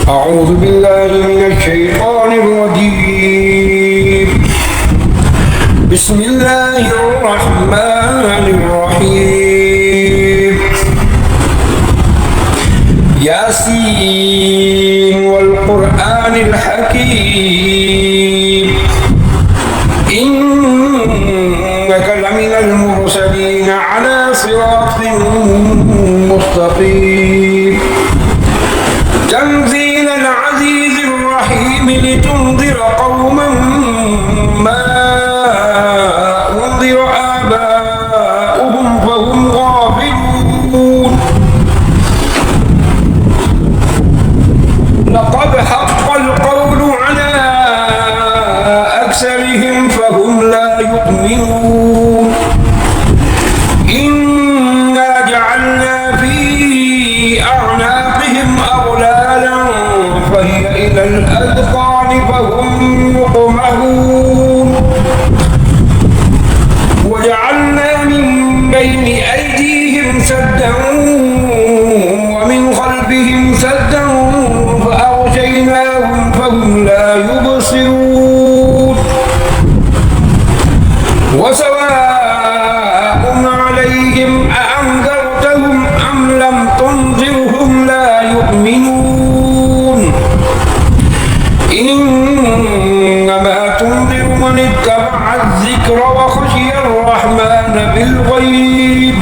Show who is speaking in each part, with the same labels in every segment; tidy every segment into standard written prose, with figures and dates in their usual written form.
Speaker 1: أعوذ بالله من الشيطان الرجيم. بسم الله الرحمن الرحيم. ياسين والقرآن الحكيم إنك لمن المرسلين على صراط مستقيم. تنزيل العزيز الرحيم لتنذر قوما ما أنذر آباؤهم فهم غافلون. لقد حق القول على أكثرهم فهم لا يؤمنون. إنا جعلنا في أعناقهم أغلالا فهي إلى الأذقان فهم مقمحون. وجعلنا من بين أيديهم سدا ومن خلفهم سدا فأغشيناهم فهم لا يبصرون. وسواء عليهم أأنذرتهم أم لم تنذرهم لا يؤمنون. إنما تنذر من اتبع الذكر وخشي الرحمن بالغيب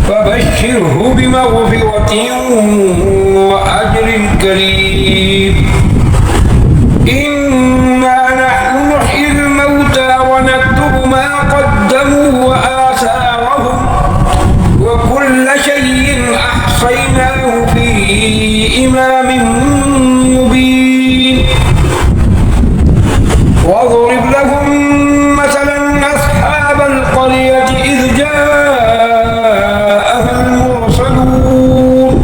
Speaker 1: فبشره بمغفرة وأجر كريم. إنا نحن نحيي الموتى ونكتب ما قدموا وآثارهم وكل شيء أحصيناه في إمام مبين. واضرب لهم مثلا أصحاب القرية إذ جاءها المرسلون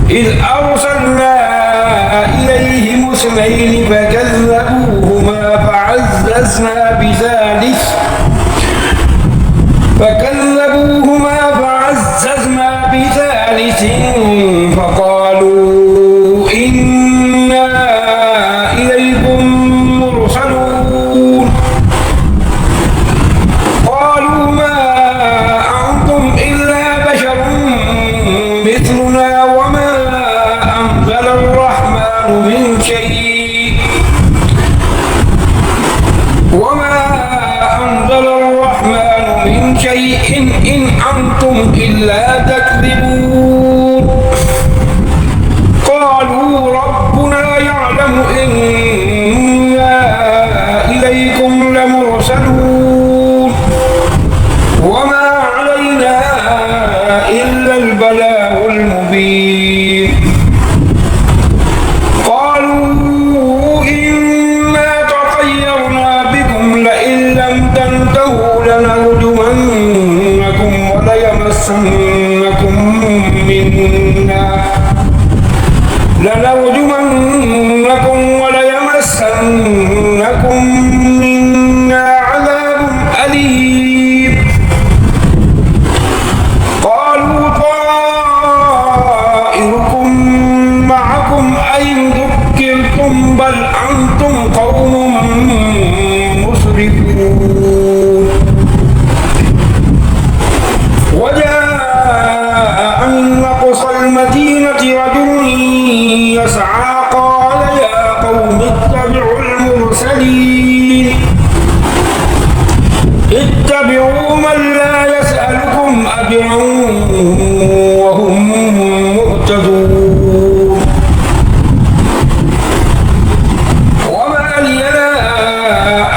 Speaker 1: إذ أرسلنا إليهم اثنين فكذبوهما فعززنا بثالث فقالوا إنا إليكم مرسلون. قالوا ما أنتم إلا بشر مثلنا وما أنزل الرحمن من شيء إن أنتم إلا تكذبون. قالوا ربنا يعلم إنا إليكم لمرسلون وما علينا إلا البلاغ المبين. قالوا إنا تطيرنا بكم لئن لم تنتهوا لنرجمنكم وليمسنكم منا عذاب أليم. قالوا طائركم معكم أين ذكرتم بل أنتم قوم مسرفون. وجاء من أقصى المدينة رجل يسعى قال يا قوم اتبعوا المرسلين اتبعوا من لا يسألكم أجرا وهم مهتدون. وما لي لا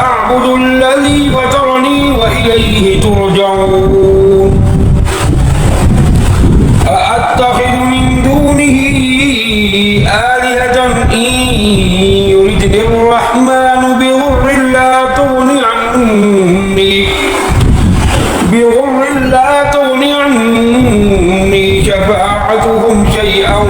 Speaker 1: أعبد الذي فطرني وإليه ترجعون. أأتخذ من دونه آلهة إن يردني الرحمن بضر لا تغني عني شفاعتهم شيئا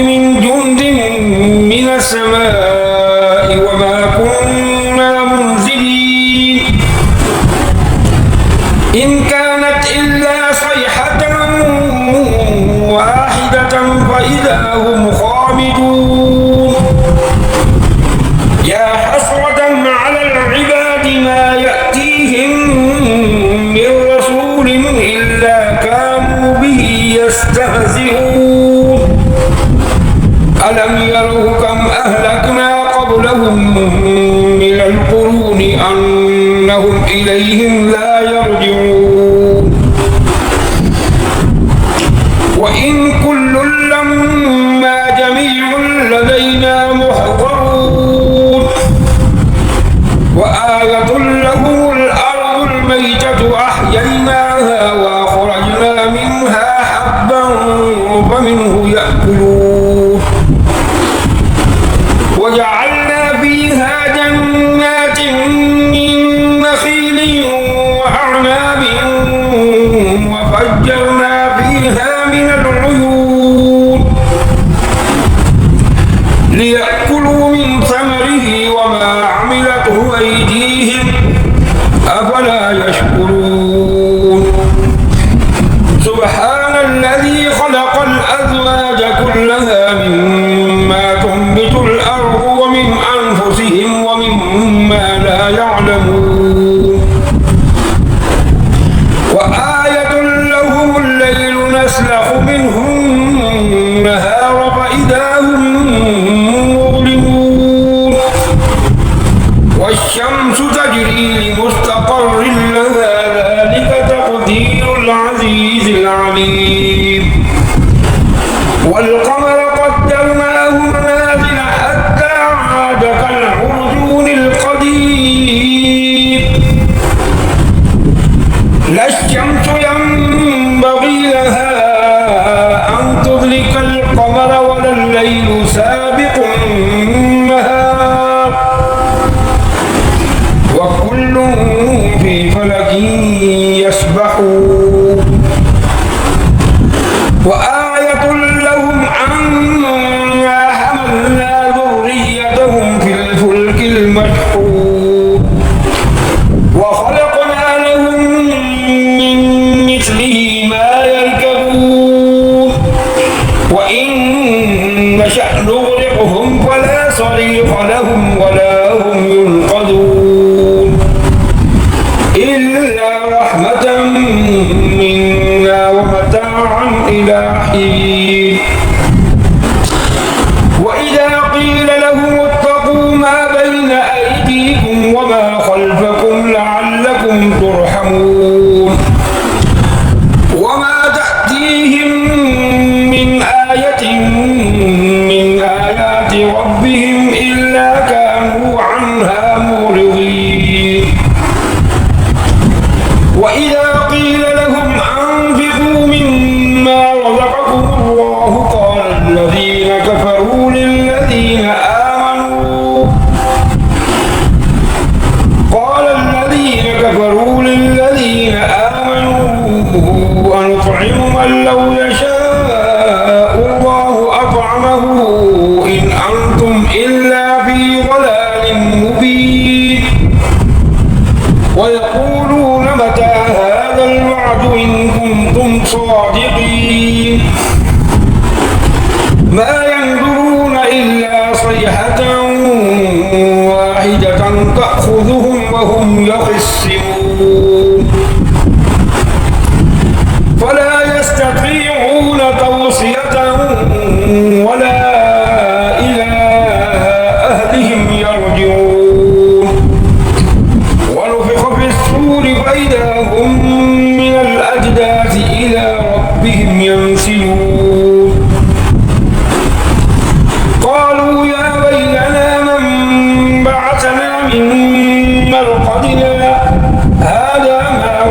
Speaker 1: من جند من السماء وما كنا منزلين إن كانت إلا صيحة واحدة فإذا هم خامدون يا حسرة على العباد ما يأتيهم من رسول إلا كانوا به يستهزئون ألم يروا كم أهلكنا قبلهم من القرون أنهم إليهم لا يرجعون وإن كل لما جميع لدينا محضرون وآية لهم الأرض الميتة أحييناها وأخرجنا منها حبا فمنه يأكلون وجعلنا فيها جنات من نخيل وأعناب وفجرنا فيها من العيون ليأكلوا من ثمره وما عملته أيديهم أفلا يشكرون سبحان الذي خلق الأزواج كلها مما تنبت الأرض ومن أنفسهم ومما لا يعلمون وآية لهم الليل نسلخ منه النهار فإذا هم مظلمون والشمس تجري لمستقر لها ذلك تقدير العزيز العليم والقمر قدرناه منازل حتى عاد كالعرجون القديم لا الشمس ينبغي لها أن تدرك القمر ولا الليل سابق النهار وكل في فلك يسبحون وآية لهم أنا حملنا ذريتهم في الفلك المشحون وخلقنا لهم من مثله ما يركبون وإن نشأ نغرقهم فلا صريخ لهم ولا هم ينقذون إلا رحمة منا ومتاعا إلى حين وإذا قيل لهم اتقوا ما بين أيديكم وما خلفكم لعلكم ترحمون وما تأتيهم من آية من آيات ربهم إلا كانوا عنها معرضين وإذا قيل لهم أنفقوا مما رزقكم الله قال الذين كفروا للذين آمنوا أنطعم من لو يشاء الله أطعمه إن أنتم إلا في ضلال مبين ويقولون متى هذا الوعد إن كنتم صادقين ما ينظرون إلا صيحة واحدة تأخذهم وهم يخصمون فلا يستطيعون توصية ولا إلى أهلهم يرجعون ونفخ في الصور فإذا هم من الأجداث إلى ربهم ينسلون قالوا يا ويلنا من بعثنا من مرقدنا هذا ما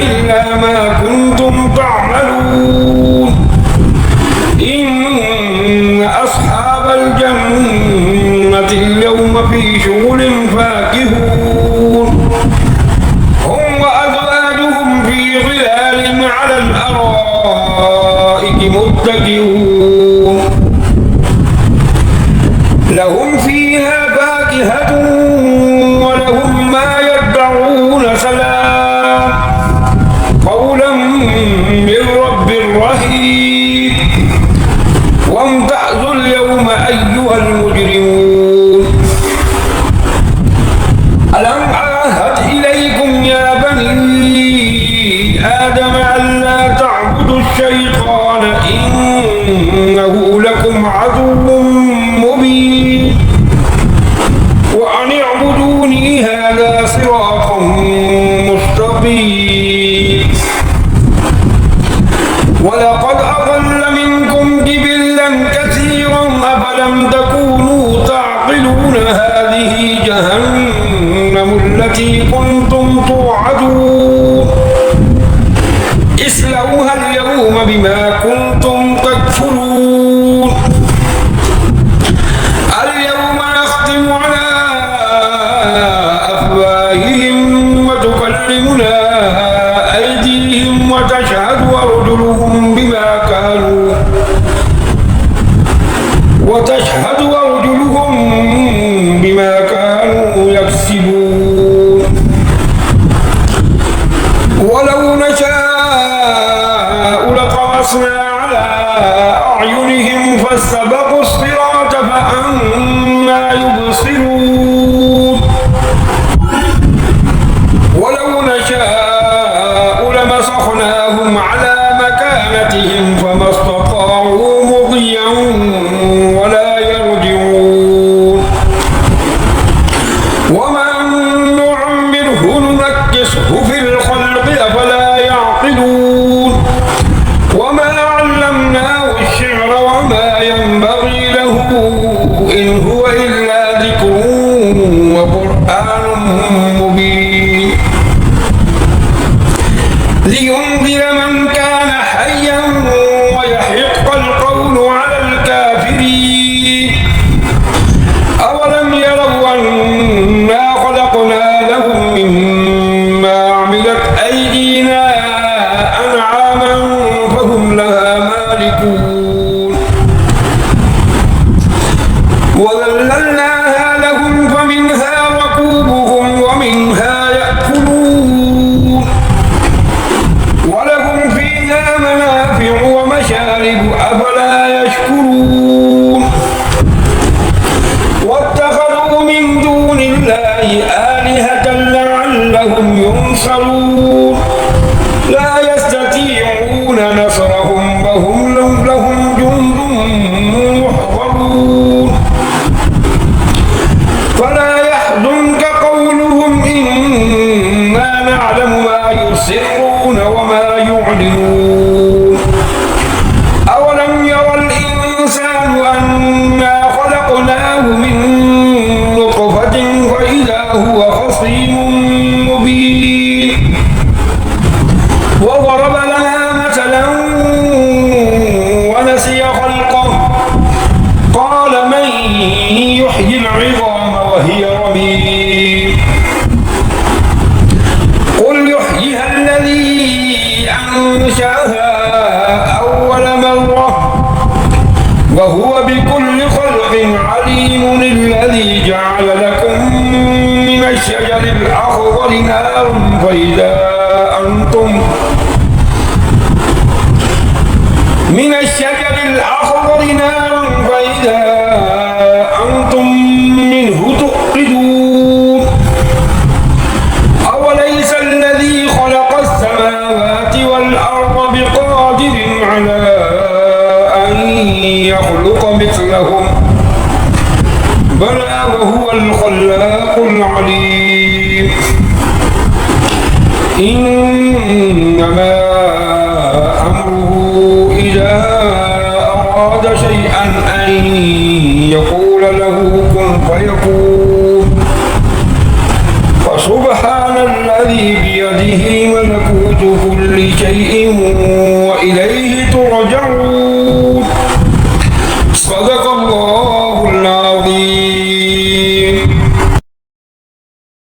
Speaker 1: إلا ما كنتم تعملون إن أصحاب الجنة اليوم في شغل فاكهون هم وأزواجهم في ظلال على الأرائك متكئون لهم فيها فاكهة ولهم ما يدعون سلام قولا من رب رحيم وامتازوا اليوم أيها المجرمون ألم أعهد إليكم يا بني آدم ألا تعبدوا الشيطان إنه لكم عدو مبين وأن اعبدوني هذا صراط مستقيم ولقد أضل منكم جبلا كثيرا أفلم تكونوا تعقلون هذه جهنم التي كنتم توعدون اصلوها اليوم بما كنتم تكفرون اليوم نختم على أفواههم وتكلمنا أيديهم وتشهد أرجلهم بما كانوا يكسبون ولو نشاء لطمسنا على أعينهم فاستبقوا الصراط فأنى يبصرون ولو نشاء لمسخناهم على مكانتهم فما استطاعوا مضيا ولا يرجعون ومن نعمره ننكسه في الخلق أفلا يعقلون وما علمناه الشعر وما ينبغي له إن هو إلا ذكر وقرآن مبين لينذر من كان حيا ويحق القول على الكافرين أولم يروا أنا خلقنا لهم مما عملت أيدينا أنعاما فهم لها مالكون وذللناها لهم فمنها ركوبهم ومنها يأكلون ولهم فيها منافع ومشارب أفلا يشكرون واتخذوا من دون الله آلهة لعلهم ينصرون لا يستطيعون نصرهم وهم لهم جند محضرون فلا يحزنك قولهم إنا نعلم ما يسرون وما يعلنون أولم يرى الإنسان أنا خلقناه من نطفة فإذا هو خصيم مبين وضرب لنا مثلا ونسي خلقه قال من يحيي العظام وهي رميم قل يحييها الذي أنشأها أول مرة وهو بكل خلق عليم الذي جعل لكم من الشجر الأخضر نارا فإذا أنتم منه توقدون أوليس الذي خلق السماوات والأرض بقادر على أن يخلق مثلهم بلى وهو الخلاق العليم إنما أمره إذا أراد شيئا أن يقول له كن فيكون فسبحان الذي بيده بيده ملكوت كل شيء